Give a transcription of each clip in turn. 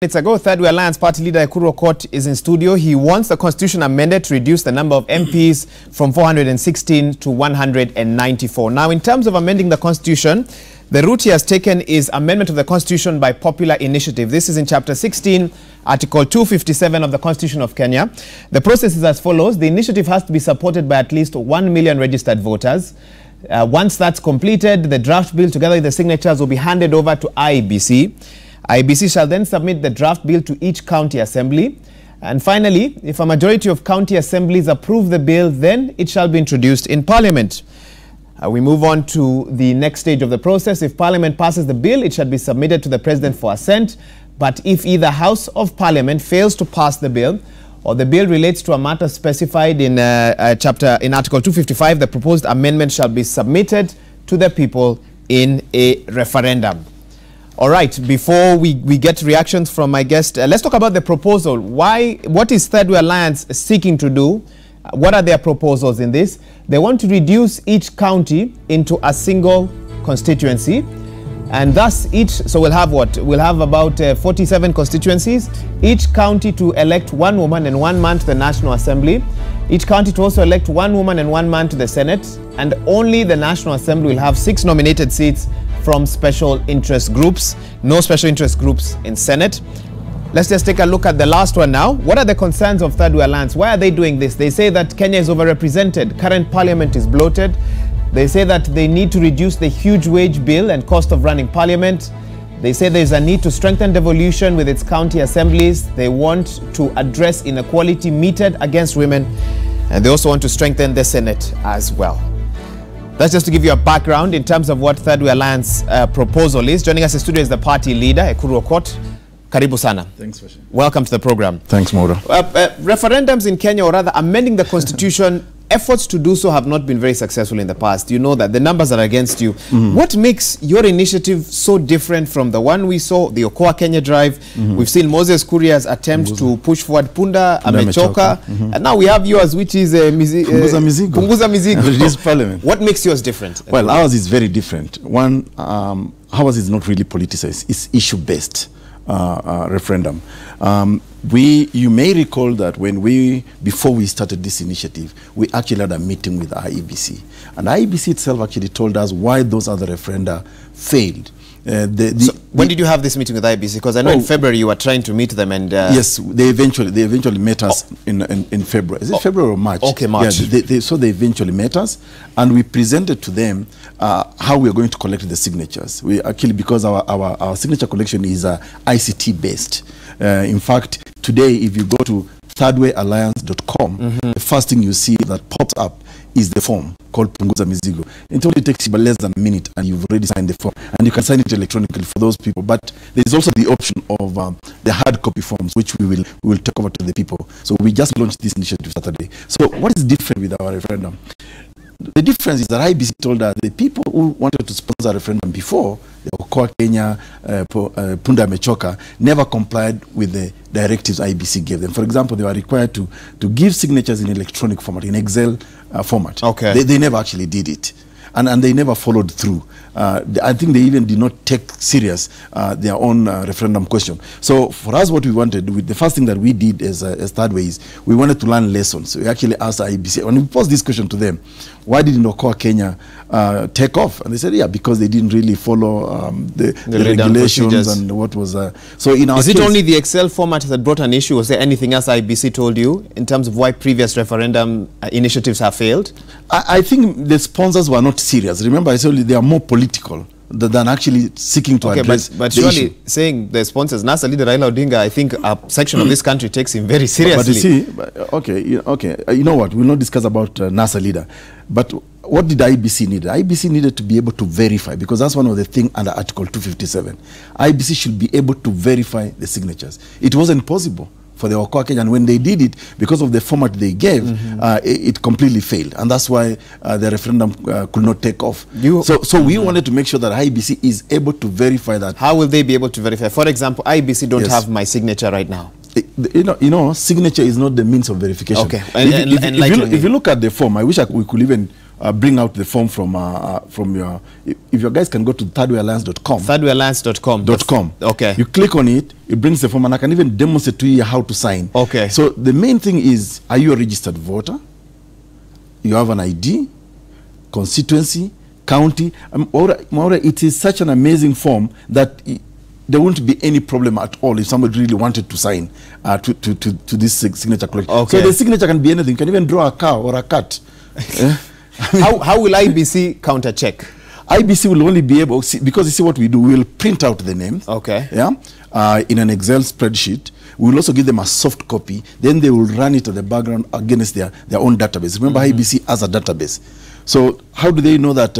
Minutes ago, Thirdway Alliance Party leader Ekuru Aukot is in studio. He wants the constitution amended to reduce the number of MPs from 416 to 194. Now, in terms of amending the constitution, the route he has taken is amendment of the constitution by popular initiative. This is in chapter 16, article 257 of the Constitution of Kenya. The process is as follows. The initiative has to be supported by at least 1 million registered voters. Once that's completed, the draft bill together with the signatures will be handed over to IEBC. IEBC shall then submit the draft bill to each county assembly. And finally, if a majority of county assemblies approve the bill, then it shall be introduced in Parliament. We move on to the next stage of the process. If Parliament passes the bill, it shall be submitted to the President for assent. But if either House of Parliament fails to pass the bill, or the bill relates to a matter specified in Article 255, the proposed amendment shall be submitted to the people in a referendum. All right, before we get reactions from my guest, let's talk about the proposal. What is Thirdway Alliance seeking to do? What are their proposals in this? They want to reduce each county into a single constituency. And thus so we'll have what? We'll have about 47 constituencies. Each county to elect 1 woman and 1 man to the National Assembly. Each county to also elect 1 woman and 1 man to the Senate. And only the National Assembly will have 6 nominated seats from special interest groups. No special interest groups in Senate. Let's just take a look at the last one now. What are the concerns of Thirdway Alliance? Why are they doing this? They say that Kenya is overrepresented. Current parliament is bloated. They say that they need to reduce the huge wage bill and cost of running parliament. They say there is a need to strengthen devolution with its county assemblies. They want to address inequality meted against women. And they also want to strengthen the Senate as well. That's just to give you a background in terms of what Thirdway Alliance proposal is. Joining us in studio is the party leader, Ekuru Aukot. Karibu sana. Thanks, Fashion. Welcome to the program. Thanks, Maura. Referendums in Kenya, or rather amending the constitution, efforts to do so have not been very successful in the past. You know that the numbers are against you. What makes your initiative so different from the one we saw, the Okoa Kenya Drive? We've seen Moses Kuria's attempt to push forward Punguza Amechoka. And now we have yours, which is Punguza Mizigo. Punguza Mizigo. Reduce Parliament. What makes yours different? Well, ours is very different. One, ours is not really politicized. It's issue-based referendum. You may recall that before we started this initiative, we actually had a meeting with IEBC. And IEBC itself actually told us why those other referenda failed. When did you have this meeting with IEBC? Because I know in February you were trying to meet them, and yes, they eventually met us in February. Is it February or March? Okay, March. Yeah, so they eventually met us, and we presented to them how we are going to collect the signatures. We actually, because our signature collection is ICT based. In fact, today if you go to thirdwayalliance.com, the first thing you see that pops up is the form called Punguza Mizigo. It only takes you about less than a minute and you've already signed the form. And you can sign it electronically for those people. But there's also the option of the hard copy forms, which we will take over to the people. So we just launched this initiative Saturday. So what is different with our referendum? The difference is that IEBC told us the people who wanted to sponsor a referendum before, the Okoa Kenya, Punguza Amechoka, never complied with the directives IEBC gave them. For example, they were required to give signatures in electronic format, in Excel format. Okay. They never actually did it. And they never followed through. I think they even did not take serious their own referendum question. So for us, what we wanted, the first thing that we did as Thirdway is we wanted to learn lessons. So we actually asked IEBC, when we posed this question to them, why didn't Okoa Kenya take off? And they said, yeah, because they didn't really follow the regulations and what was... so in our Is it only the Excel format that brought an issue? Was there anything else IEBC told you in terms of why previous referendum initiatives have failed? I think the sponsors were not serious. Remember, I told you they are more political than actually seeking to address but surely issue. Saying the sponsors, NASA leader Raila Odinga, I think a section of this country takes him very seriously. But you see, you know what? We'll not discuss about NASA leader. But what did IEBC need? IEBC needed to be able to verify, because that's one of the things under Article 257. IEBC should be able to verify the signatures. It wasn't possible for the Okoa Kenya, and when they did it, because of the format they gave, it completely failed, and that's why the referendum could not take off. So we wanted to make sure that IEBC is able to verify that. How will they be able to verify? For example, IEBC don't have my signature right now. You know, signature is not the means of verification. Okay, if you look at the form, I wish we could even bring out the form from your, if your guys can go to thirdwayalliance.com. Thirdwayalliance.com. Okay. You click on it, it brings the form, and I can even demonstrate to you how to sign. Okay. So the main thing is, are you a registered voter? You have an ID, constituency, county. Maura, it is such an amazing form that there won't be any problem at all if somebody really wanted to sign to this signature collection. Okay. So the signature can be anything. You can even draw a cow or a cat. How will IBC counter check? IBC will only be able, because you see what we do, we will print out the names. Okay. Yeah. In an Excel spreadsheet. We will also give them a soft copy. Then they will run it at the background against their own database. Remember, IBC has a database. So how do they know that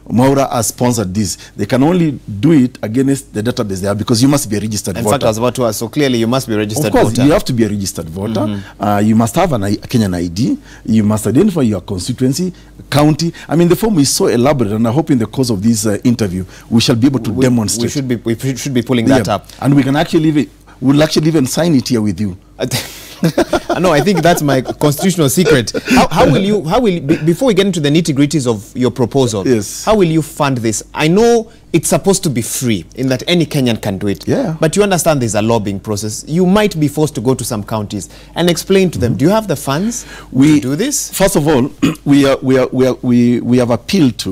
Maura has sponsored this? They can only do it against the database there, because you must be a registered voter. In fact, I was about to ask, so clearly you must be a registered voter. Of course, you have to be a registered voter. You must have a Kenyan ID. You must identify your constituency, county. I mean, the form is so elaborate, and I hope in the course of this interview, we shall be able to demonstrate. We should be pulling that up. And we can actually we'll actually even sign it here with you. No, I think that's my constitutional secret. How will you, before we get into the nitty-gritties of your proposal, yes, how will you fund this? I know it's supposed to be free, in that any Kenyan can do it. Yeah. But you understand there's a lobbying process. You might be forced to go to some counties and explain to them, do you have the funds to do this? First of all, we have appealed to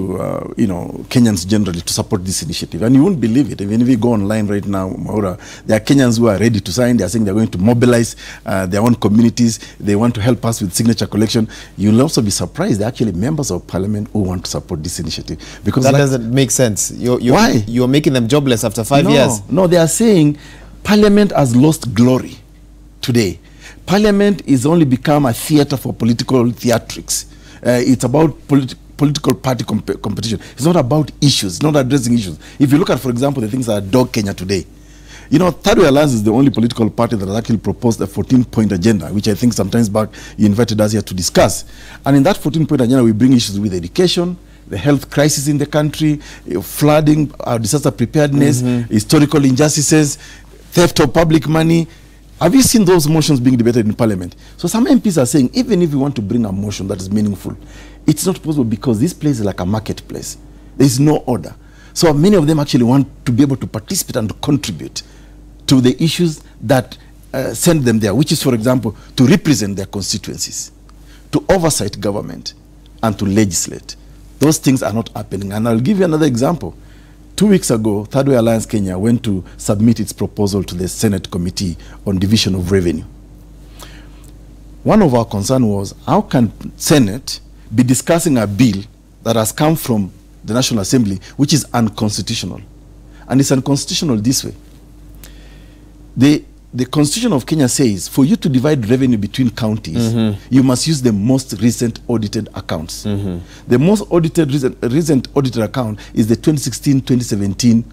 Kenyans generally to support this initiative. And you won't believe it. Even if you go online right now, Maura, there are Kenyans who are ready to sign. They are saying they're going to mobilize their own communities. They want to help us with signature collection. You'll also be surprised. There are actually members of parliament who want to support this initiative. Because that doesn't make sense. Why? You're making them jobless after 5 years. No, they are saying Parliament has lost glory today. Parliament is only become a theater for political theatrics. It's about political party competition. It's not about issues, it's not addressing issues. If you look at, for example, the things that are dog Kenya today, Thirdway Alliance is the only political party that has actually proposed a 14-point agenda, which I think sometimes back you invited us here to discuss. And in that 14-point agenda, we bring issues with education, the health crisis in the country, flooding, disaster preparedness, historical injustices, theft of public money. Have you seen those motions being debated in Parliament? So some MPs are saying, even if we want to bring a motion that is meaningful, it's not possible because this place is like a marketplace. There is no order. So many of them actually want to be able to participate and to contribute to the issues that send them there, which is, for example, to represent their constituencies, to oversight government, and to legislate. Those things are not happening. And I'll give you another example. 2 weeks ago, Thirdway Alliance Kenya went to submit its proposal to the Senate Committee on Division of Revenue. One of our concerns was, how can Senate be discussing a bill that has come from the National Assembly, which is unconstitutional? And it's unconstitutional this way. The Constitution of Kenya says, for you to divide revenue between counties, you must use the most recent audited accounts. The most recent audited account is the 2016-2017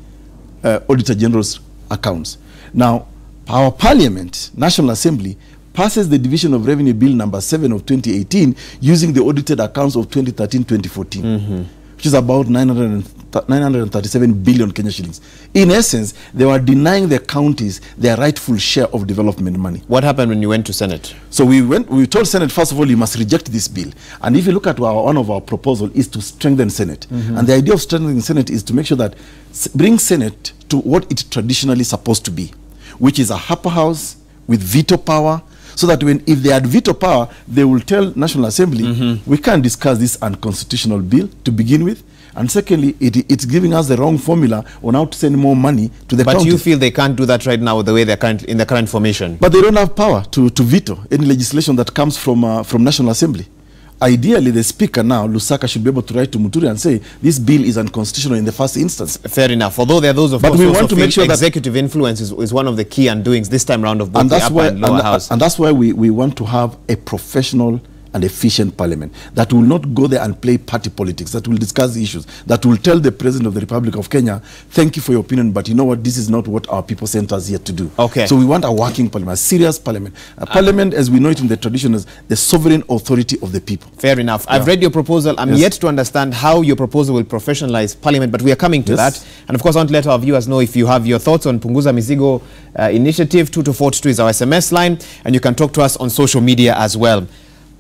Auditor General's accounts. Now, our Parliament, National Assembly, passes the Division of Revenue Bill number 7 of 2018 using the audited accounts of 2013-2014, which is about 937 billion Kenya shillings. In essence, they were denying the counties their rightful share of development money. What happened when you went to Senate? So we told Senate, first of all, you must reject this bill. And if you look at one of our proposals is to strengthen Senate. And the idea of strengthening Senate is to make sure that bring Senate to what it's traditionally supposed to be, which is a upper house with veto power, so that if they had veto power, they will tell National Assembly, we can't discuss this unconstitutional bill to begin with. And secondly, it's giving us the wrong formula on how to send more money to the county. But you feel they can't do that right now the way they're in the current formation? But they don't have power to veto any legislation that comes from National Assembly. Ideally, the Speaker now, Lusaka, should be able to write to Muturi and say, this bill is unconstitutional in the first instance. Fair enough. Although there are those, of course, we want to make sure that executive influence is one of the key undoings this time round of both the upper and lower house. And that's why we want to have a professional and efficient parliament that will not go there and play party politics, that will discuss the issues, that will tell the President of the Republic of Kenya, thank you for your opinion, but you know what, this is not what our people sent us here to do. Okay. So we want a working parliament, a serious parliament. A parliament, as we know it in the tradition, is the sovereign authority of the people. Fair enough. Yeah. I've read your proposal. I'm yet to understand how your proposal will professionalize parliament, but we are coming to that. And of course, I want to let our viewers know if you have your thoughts on Punguza Mizigo initiative. 22422 is our SMS line, and you can talk to us on social media as well.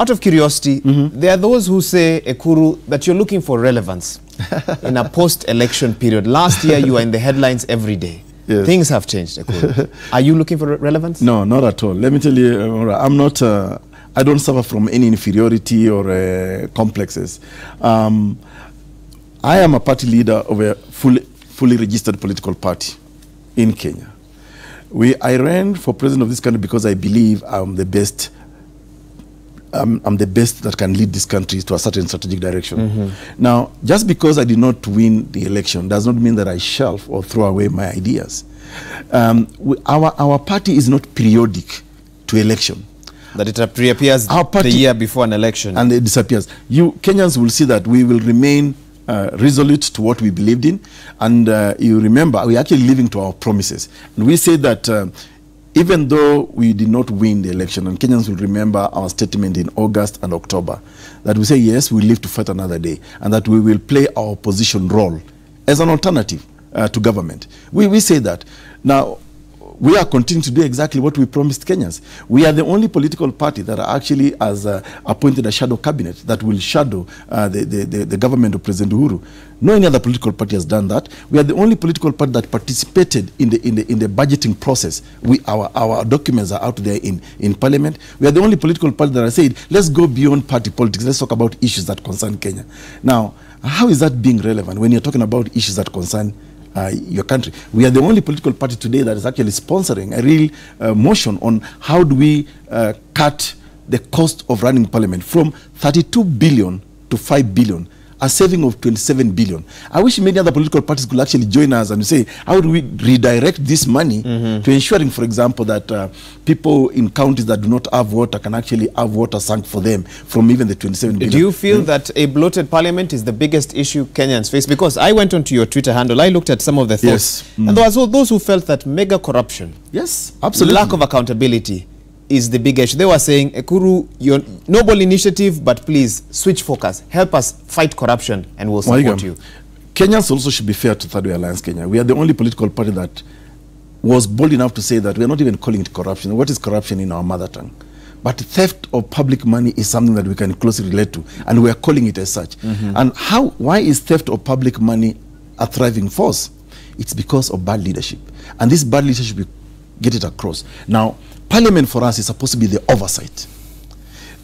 Out of curiosity, there are those who say, Ekuru, that you're looking for relevance in a post-election period. Last year, you were in the headlines every day. Yes. Things have changed, Ekuru. Are you looking for relevance? No, not at all. Let me tell you, I'm not, I don't suffer from any inferiority or complexes. I am a party leader of a fully registered political party in Kenya. I ran for president of this country because I believe I'm the best. I'm the best that can lead this country to a certain strategic direction. Now, just because I did not win the election does not mean that I shelf or throw away my ideas. Our party is not periodic to election. That it reappears the year before an election. And it disappears. You Kenyans will see that we will remain resolute to what we believed in. And you remember, we're actually living to our promises. And we say that even though we did not win the election, and Kenyans will remember our statement in August and October, that we say, yes, we live to fight another day, and that we will play our opposition role as an alternative to government. We say that. Now, we are continuing to do exactly what we promised Kenyans. We are the only political party that actually has appointed a shadow cabinet that will shadow the government of President Uhuru. No any other political party has done that. We are the only political party that participated in the budgeting process. Our documents are out there in Parliament. We are the only political party that has said, let's go beyond party politics. Let's talk about issues that concern Kenya. Now, how is that being relevant when you're talking about issues that concern your country? We are the only political party today that is actually sponsoring a real motion on how do we cut the cost of running Parliament from 32 billion to 5 billion, a saving of 27 billion. I wish many other political parties could actually join us and say, how do we redirect this money to ensuring, for example, that people in counties that do not have water can actually have water sunk for them from even the 27 billion. Do you feel that a bloated parliament is the biggest issue Kenyans face? Because I went onto your Twitter handle, I looked at some of the thoughts, and there was those who felt that mega corruption, yes, absolutely, lack of accountability is the big issue. They were saying, Ekuru, your noble initiative, but please switch focus. Help us fight corruption and we'll support you. Kenyans also should be fair to Thirdway Alliance Kenya. We are the only political party that was bold enough to say that we are not even calling it corruption. What is corruption in our mother tongue? But theft of public money is something that we can closely relate to, and we are calling it as such. And why is theft of public money a thriving force? It's because of bad leadership. And this bad leadership, we get it across. Now, Parliament for us is supposed to be the oversight.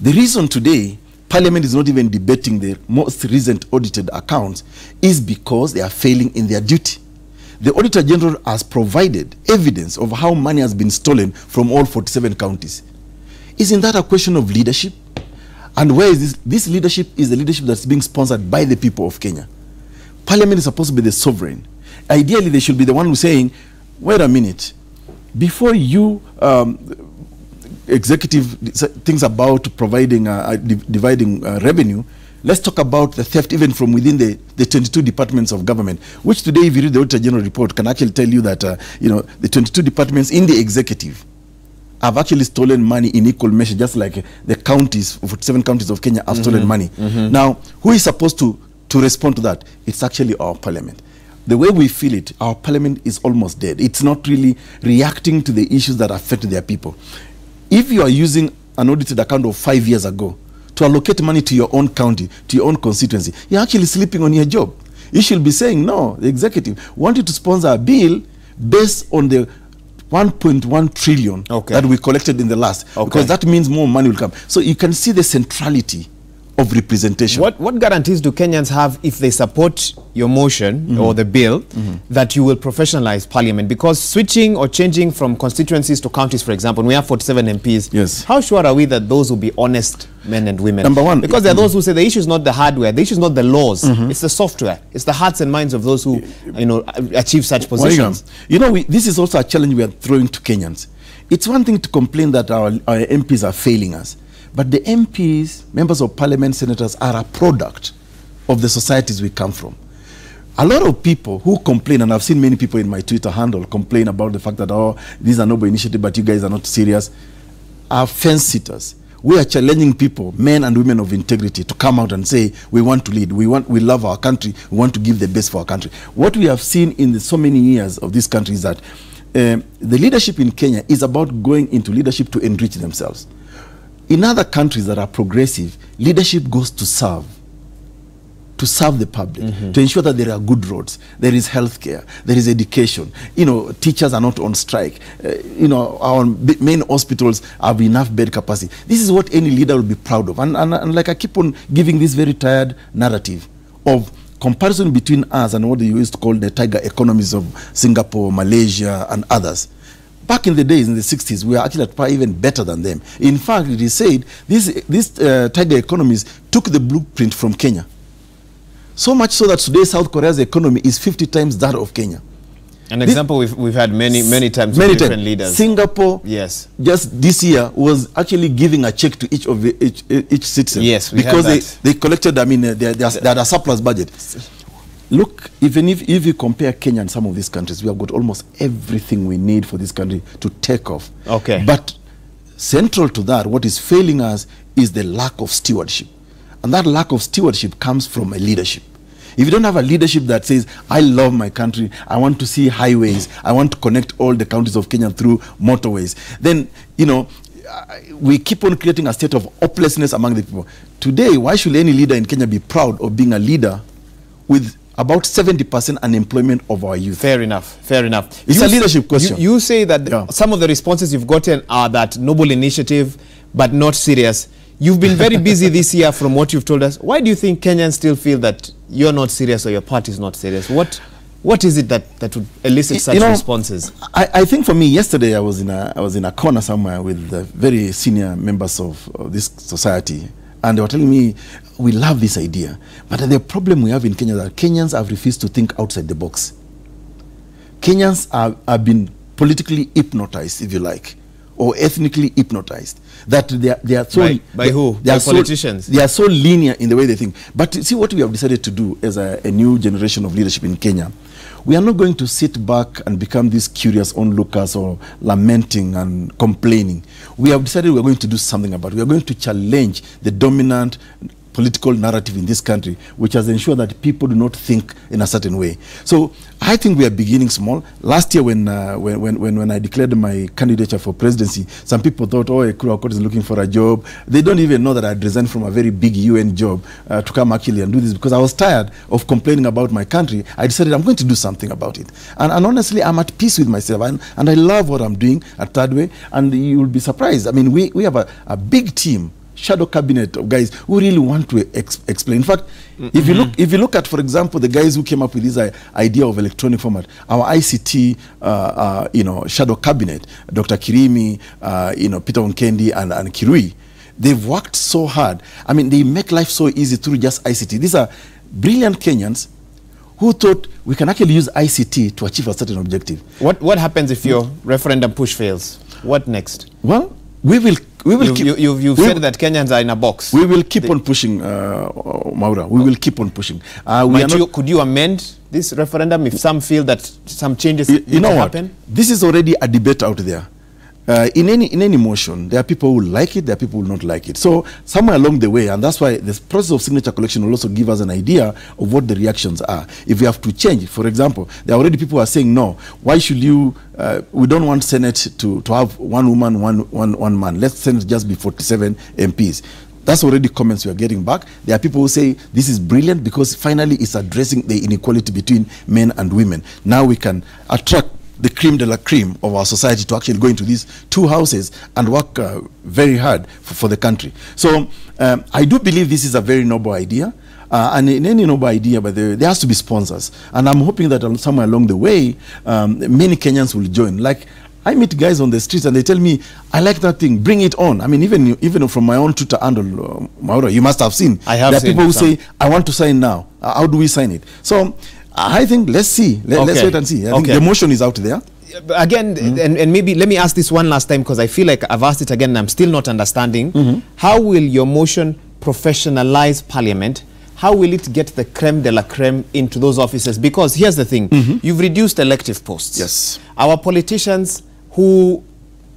The reason today Parliament is not even debating the most recent audited accounts is because they are failing in their duty. The Auditor General has provided evidence of how money has been stolen from all 47 counties. Isn't that a question of leadership? And where is this? This leadership is the leadership that's being sponsored by the people of Kenya. Parliament is supposed to be the sovereign. Ideally, they should be the one who's saying, wait a minute, before you executive things about providing dividing revenue, let's talk about the theft even from within the 22 departments of government, which today, if you read the Auditor General report, can actually tell you that the 22 departments in the executive have actually stolen money in equal measure, just like the counties, 47 counties of Kenya have stolen money. Now, who is supposed to respond to that? It's actually our Parliament. The way we feel it, our Parliament is almost dead. It's not really reacting to the issues that affect their people. If you are using an audited account of 5 years ago to allocate money to your own county, to your own constituency, you're actually sleeping on your job. You should be saying, no, the executive wanted to sponsor a bill based on the 1.1 trillion that we collected in the last, because that means more money will come. So you can see the centrality of representation. What guarantees do Kenyans have if they support your motion or the bill that you will professionalize Parliament? Because switching or changing from constituencies to counties, for example, we have 47 MPs. Yes. How sure are we that those will be honest men and women? Number one. Because there are those who say the issue is not the hardware, the issue is not the laws, it's the software, it's the hearts and minds of those who achieve such positions. This is also a challenge we are throwing to Kenyans. It's one thing to complain that our MPs are failing us. But the MPs, members of parliament, senators, are a product of the societies we come from. A lot of people who complain, and I've seen many people in my Twitter handle complain about the fact that, oh, these are noble initiatives, but you guys are not serious, are fence sitters. We are challenging people, men and women of integrity, to come out and say, we want to lead, we love our country, we want to give the best for our country. What we have seen in so many years of this country is that the leadership in Kenya is about going into leadership to enrich themselves. in other countries that are progressive, leadership goes to serve the public, to ensure that there are good roads, there is healthcare, there is education. You know, teachers are not on strike. You know, our main hospitals have enough bed capacity. This is what any leader will be proud of. And like I keep on giving this very tired narrative of comparison between us and what they used to call the tiger economies of Singapore, Malaysia, and others. Back in the days, in the 60s, we were actually at par even better than them. In fact, it is said these tiger economies took the blueprint from Kenya. So much so that today South Korea's economy is 50 times that of Kenya. An example we've had many times with different leaders. Singapore, yes, just this year was actually giving a check to each citizen. Yes, because they collected. I mean, they had a surplus budget. Look, even if you compare Kenya and some of these countries, we have got almost everything we need for this country to take off. Okay, but central to that, what is failing us is the lack of stewardship. And that lack of stewardship comes from a leadership. If you don't have a leadership that says, I love my country, I want to see highways, I want to connect all the counties of Kenya through motorways, then, you know, we keep on creating a state of hopelessness among the people. Today, why should any leader in Kenya be proud of being a leader with about 70% unemployment of our youth? Fair enough, fair enough. It's a leadership question. You say that some of the responses you've gotten are that noble initiative, but not serious. You've been very busy this year from what you've told us. Why do you think Kenyans still feel that you're not serious or your party is not serious? What is it that would elicit such responses? I think for me, yesterday I was in a corner somewhere with very senior members of this society, and they were telling me, we love this idea, but the problem we have in Kenya is that Kenyans have refused to think outside the box. Kenyans have been politically hypnotized, if you like, or ethnically hypnotized, that they are so by who? By politicians. They are so linear in the way they think. But see what we have decided to do as a new generation of leadership in Kenya. We are not going to sit back and become these curious onlookers or lamenting and complaining. We have decided we are going to do something about it. We are going to challenge the dominant political narrative in this country, which has ensured that people do not think in a certain way. So I think we are beginning small. Last year when I declared my candidature for presidency, some people thought, oh, Ekuru Aukot is looking for a job. They don't even know that I'd resigned from a very big UN job to come actually and do this, because I was tired of complaining about my country. I decided I'm going to do something about it. And honestly, I'm at peace with myself, and I love what I'm doing at Thirdway, and you will be surprised. I mean, we have a big team, shadow cabinet of guys who really want to explain. In fact, if you look at, for example, the guys who came up with this idea of electronic format, our ICT shadow cabinet, Dr. Kirimi, Peter Onkendi and Kirui, they've worked so hard. I mean, they make life so easy through just ICT. These are brilliant Kenyans who thought we can actually use ICT to achieve a certain objective. What happens if your referendum push fails? What next? Well, we will You've said that Kenyans are in a box. We will keep on pushing, Maura. We will keep on pushing. Could you amend this referendum if some feel that some changes need to happen? This is already a debate out there. In any motion, there are people who like it, there are people who not like it. So somewhere along the way, and that's why this process of signature collection will also give us an idea of what the reactions are. If we have to change, for example, there are already people who are saying, no, why should you, we don't want Senate to have one woman, one man. Let Senate just be 47 MPs. That's already comments we are getting back. There are people who say this is brilliant because finally it's addressing the inequality between men and women. Now we can attract the cream de la cream of our society to actually go into these two houses and work very hard for the country. So I do believe this is a very noble idea. And in any noble idea, but there has to be sponsors. And I'm hoping that somewhere along the way, many Kenyans will join. Like, I meet guys on the streets and they tell me, I like that thing, bring it on. I mean, even from my own Twitter handle, Maura, you must have seen. I have seen. There are people who say, I want to sign now. How do we sign it? So I think let's see. Let's wait and see. I think the motion is out there. Again, and maybe let me ask this one last time, because I feel like I've asked it again and I'm still not understanding. How will your motion professionalize Parliament? How will it get the creme de la creme into those offices? Because here's the thing. You've reduced elective posts. Yes. Our politicians who,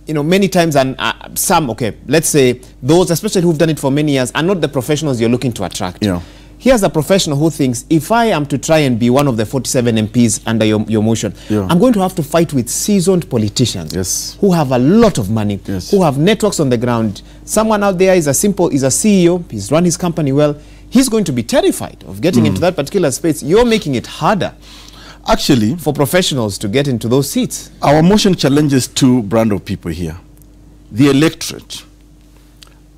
many times, and some, let's say those, especially who've done it for many years, are not the professionals you're looking to attract. Yeah. Here's a professional who thinks, if I am to try and be one of the 47 MPs under your motion, I'm going to have to fight with seasoned politicians who have a lot of money, who have networks on the ground, someone out there is a CEO, he's run his company well, he's going to be terrified of getting into that particular space. You're making it harder, actually, for professionals to get into those seats. Our motion challenges two brand of people here: the electorate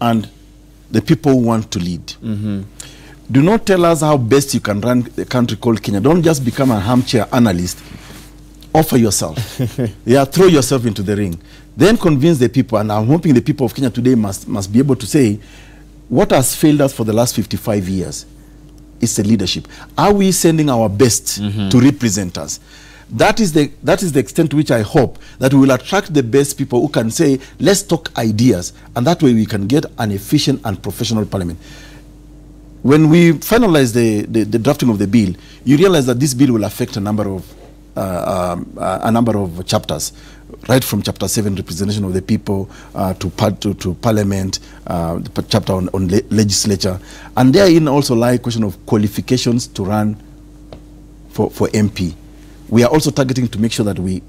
and the people who want to lead. Do not tell us how best you can run a country called Kenya. Don't just become a armchair analyst. Offer yourself. Throw yourself into the ring. Then convince the people, and I'm hoping the people of Kenya today must be able to say, what has failed us for the last 55 years is the leadership. Are we sending our best to represent us? That is the extent to which I hope that we will attract the best people who can say, let's talk ideas, and that way we can get an efficient and professional parliament. When we finalize the drafting of the bill, you realize that this bill will affect a number of chapters, right from chapter 7, representation of the people, to parliament, the chapter on legislature, and therein also lie question of qualifications to run for MP. We are also targeting to make sure that we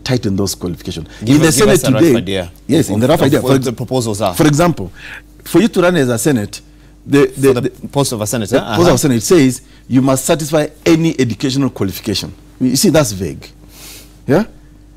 tighten those qualifications. In the Senate today, yes, in the rough idea, what the proposals are. For example, for you to run as a Senate, the post of a senator, post of a senator says you must satisfy any educational qualification. You see, that's vague. Yeah,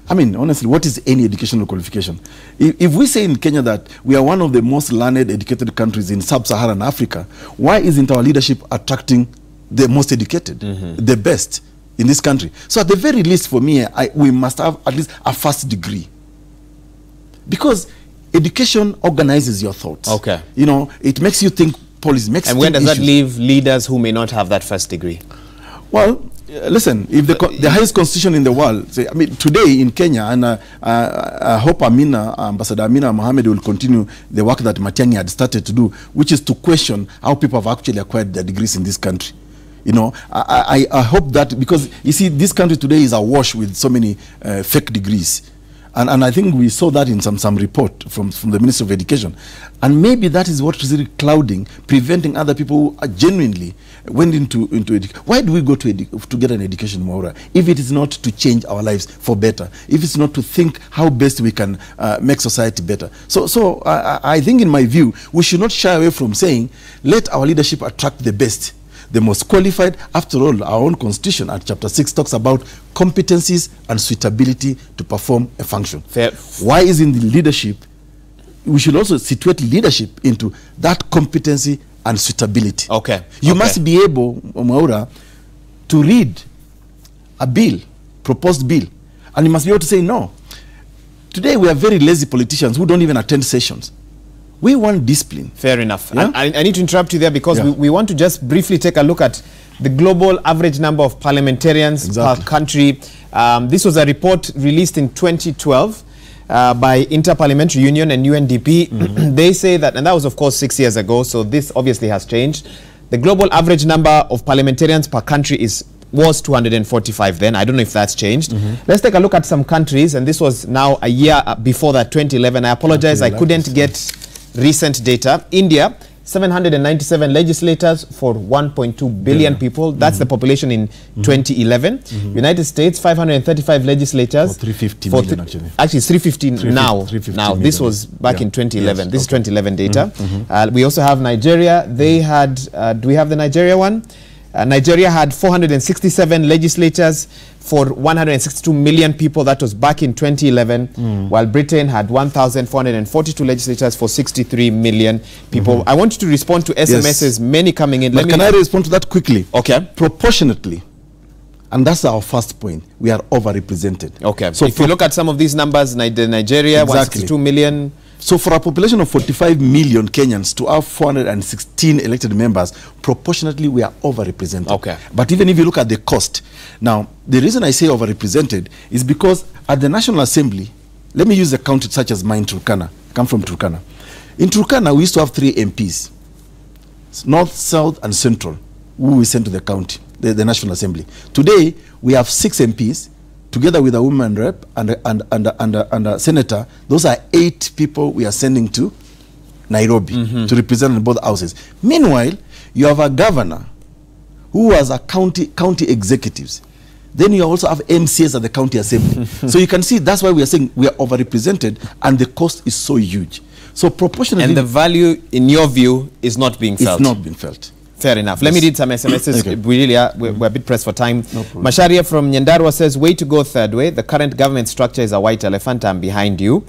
I mean, honestly, what is any educational qualification? If we say in Kenya that we are one of the most learned, educated countries in sub-Saharan Africa, why isn't our leadership attracting the most educated, the best in this country? So at the very least, for me, we must have at least a first degree, because education organizes your thoughts. Okay, you know, it makes you think. And where does that leave leaders who may not have that first degree? Well, listen, if the highest constitution in the world, say, I mean, today in Kenya, and I hope Ambassador Amina Mohamed will continue the work that Matiang'i had started to do, which is to question how people have actually acquired their degrees in this country. You know, I hope that, because you see, this country today is awash with so many fake degrees. And I think we saw that in some report from the Ministry of Education. And maybe that is what is really clouding, preventing other people who are genuinely went into education. Why do we go to get an education, Maura, if it is not to change our lives for better, if it's not to think how best we can make society better? So I think, in my view, we should not shy away from saying, let our leadership attract the best, the most qualified. After all, our own constitution at chapter 6 talks about competencies and suitability to perform a function. Fair. Why is in the leadership? We should also situate leadership into that competency and suitability. Okay. You must be able, Maura, to read a bill, proposed bill, and you must be able to say no. Today we are very lazy politicians who don't even attend sessions. We want discipline. Fair enough. Yeah? I need to interrupt you there, because we want to just briefly take a look at the global average number of parliamentarians per country. This was a report released in 2012 by Interparliamentary Union and UNDP. They say that, and that was of course 6 years ago, so this obviously has changed. The global average number of parliamentarians per country was 245 then. I don't know if that's changed. Let's take a look at some countries, and this was now a year before that, 2011. I apologize, I couldn't get recent data. India, 797 legislators for 1.2 billion people. That's the population in 2011. United States, 535 legislators. 350 million, actually. Actually, it's 350 now. Now, this was back in 2011. Yes, this is 2011 data. We also have Nigeria. They had, do we have the Nigeria one? Nigeria had 467 legislators for 162 million people. That was back in 2011, while Britain had 1,442 legislators for 63 million people. I want you to respond to SMSs, many coming in. But can I respond to that quickly? Okay. Proportionately, and that's our first point, we are overrepresented. Okay. So if you look at some of these numbers, Nigeria, 162 million. So for a population of 45 million Kenyans to have 416 elected members, proportionately we are overrepresented. Okay. But even if you look at the cost, now the reason I say overrepresented is because at the National Assembly, let me use a county such as mine, Turkana. I come from Turkana. In Turkana, we used to have 3 MPs, North, South, and Central, who we sent to the county, the National Assembly. Today, we have 6 MPs, together with a woman rep and a senator. Those are 8 people we are sending to Nairobi to represent in both houses. Meanwhile, you have a governor who has a county executives. Then you also have MCs at the county assembly. So you can see that's why we are saying we are overrepresented, and the cost is so huge. So proportionally... And the value, in your view, is not being felt? It's not being felt. Fair enough. Yes. Let me read some SMSs. Okay. We're a bit pressed for time. No problem. Masharia from Nyandarua says, way to go, Thirdway. The current government structure is a white elephant. I'm behind you.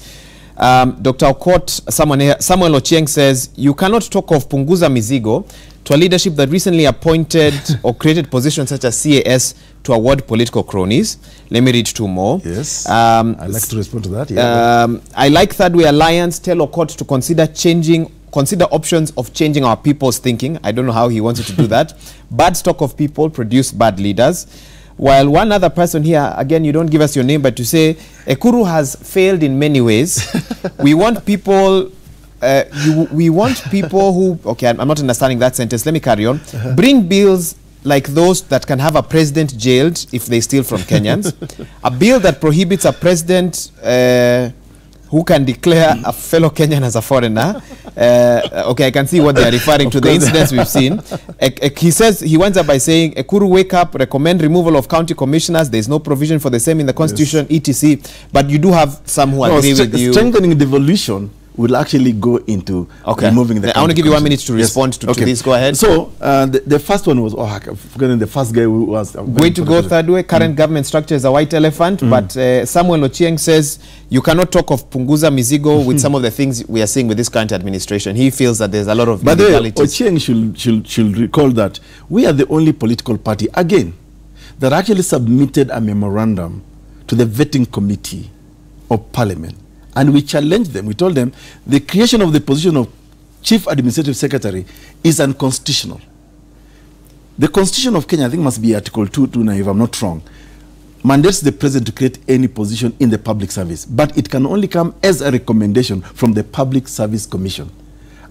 Dr. Aukot, Samuel Ochieng says, you cannot talk of Punguza Mizigo to a leadership that recently appointed or created positions such as CAS to award political cronies. Let me read two more. Yes. I'd like to respond to that. Yeah. I like Thirdway Alliance. Tell Aukot to consider options of changing our people's thinking. I don't know how he wants you to do that. Bad stock of people produce bad leaders. While one other person here, again, you don't give us your name, but to say, Ekuru has failed in many ways. We want people... we want people who... Okay, I'm not understanding that sentence. Let me carry on. Bring bills like those that can have a president jailed if they steal from Kenyans. A bill that prohibits a president who can declare a fellow Kenyan as a foreigner. Okay, I can see what they are referring to, the incidents we've seen. He says, he winds up by saying, Ekuru, wake up, recommend removal of county commissioners. There's no provision for the same in the constitution, yes. etc. But you do have some who agree with you. Strengthening devolution will actually go into removing the... I want to give you 1 minute to respond to this. Go ahead. So, the first one was, I've forgotten the first guy who was... Way to go, Thirdway. Current government structure is a white elephant, but Samuel Ochieng says, you cannot talk of Punguza Mizigo with some of the things we are seeing with this current administration. He feels that there's a lot of... But Ochieng should recall that we are the only political party, again, that actually submitted a memorandum to the vetting committee of parliament. And we challenged them. We told them the creation of the position of Chief Administrative Secretary is unconstitutional. The Constitution of Kenya, I think, must be Article 229, if I'm not wrong, mandates the president to create any position in the public service. But it can only come as a recommendation from the Public Service Commission.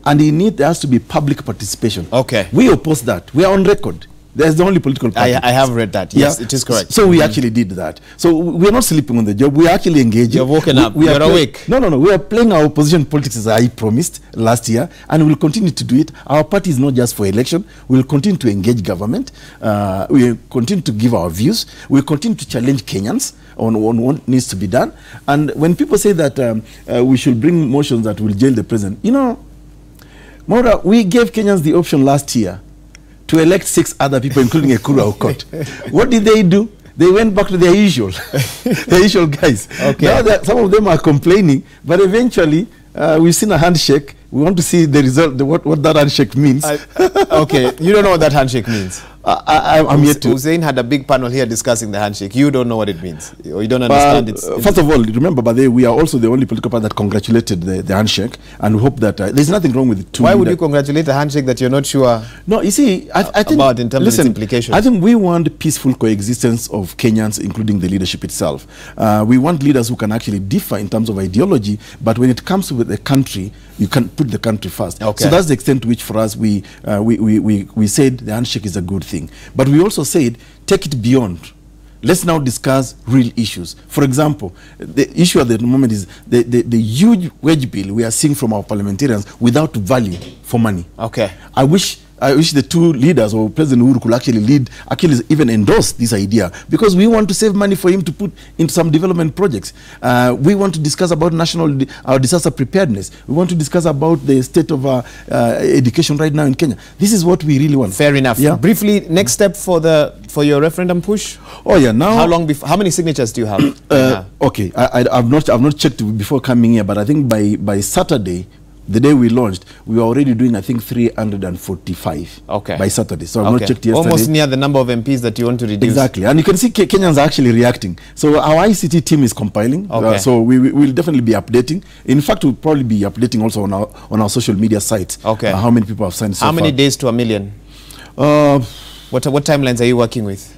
And there has to be public participation. Okay. We oppose that. We are on record. There's the only political party. I have read that. Yes, it is correct. So we actually did that. So we're not sleeping on the job. We're actually engaging. You're woken up. You're awake. No. We are playing our opposition politics as I promised last year, and we'll continue to do it. Our party is not just for election. We'll continue to engage government. We'll continue to give our views. We'll continue to challenge Kenyans on what needs to be done. And when people say that we should bring motions that will jail the president, you know, Maura, we gave Kenyans the option last year to elect 6 other people, including Ekuru Aukot. What did they do? They went back to their usual, guys. Okay. Now some of them are complaining, but eventually we've seen a handshake. We want to see the result, what that handshake means. Okay, you don't know what that handshake means. I'm yet to. Hussein had a big panel here discussing the handshake. You don't know what it means, or you don't understand it. First of all, remember, by the way, we are also the only political party that congratulated the handshake, and we hope that there's nothing wrong with it. Why would you congratulate a handshake that you're not sure? No, you see, I think about in terms of its implications. I think we want peaceful coexistence of Kenyans, including the leadership itself. We want leaders who can actually differ in terms of ideology, but when it comes to the country, you can put the country first. Okay. So that's the extent to which, for us, we said the handshake is a good thing. But we also said, take it beyond. Let's now discuss real issues. For example, the issue at the moment is the huge wage bill we are seeing from our parliamentarians without value for money. Okay. I wish the two leaders or President Uhuru could actually even endorse this idea, because we want to save money for him to put into some development projects. We want to discuss about our disaster preparedness. We want to discuss about the state of education right now in Kenya. This is what we really want. Fair enough. Yeah? Briefly, next step for your referendum push? Oh yeah, now how many signatures do you have? Okay, I've not checked before coming here, but I think by Saturday, the day we launched, we were already doing, I think, 345 by Saturday. So I've not checked yesterday. Almost near the number of MPs that you want to reduce. Exactly. And you can see Kenyans are actually reacting. So our ICT team is compiling. So we will definitely be updating. In fact, we'll probably be updating also on our social media sites. How many people have signed so far. How many days to 1 million? What timelines are you working with?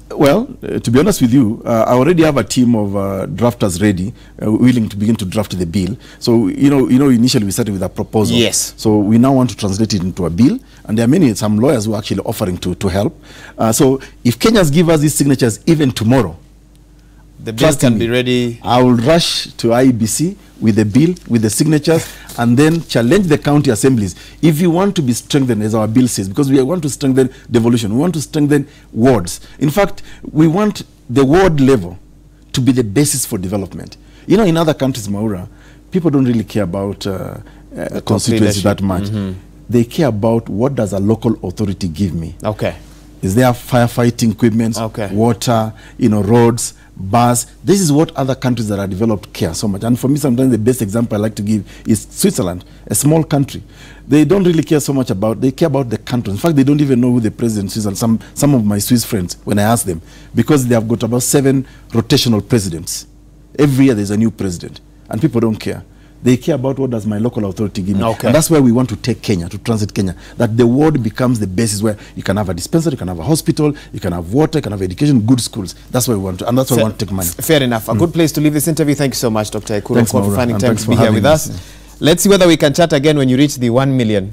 Well, to be honest with you, I already have a team of drafters ready, willing to begin to draft the bill. So, you know, initially we started with a proposal. Yes. So we now want to translate it into a bill, and there are some lawyers who are actually offering to help. So if Kenyans give us these signatures even tomorrow, the bill can be ready. I will rush to IEBC with the bill, with the signatures, and then challenge the county assemblies. If you want to be strengthened, as our bill says, because we want to strengthen devolution, we want to strengthen wards. In fact, we want the ward level to be the basis for development. You know, in other countries, Maura, people don't really care about constituency that much. They care about what does a local authority give me. Okay. Is there firefighting equipment, water, roads, bus? This is what other countries that are developed care so much. And for me, sometimes the best example I like to give is Switzerland, a small country. They don't really care so much about, they care about the country. In fact, they don't even know who the president is. And some of my Swiss friends, when I ask them, because they have got about 7 rotational presidents. Every year there's a new president, and people don't care. They care about what does my local authority give me. And that's where we want to take Kenya, to transit Kenya. That the ward becomes the basis where you can have a dispensary, you can have a hospital, you can have water, you can have education, good schools. That's where we want to, and that's where we want to take money. Fair enough. A good place to leave this interview. Thank you so much, Dr. Ekuru Aukot, for finding time to be here with us. Let's see whether we can chat again when you reach the 1 million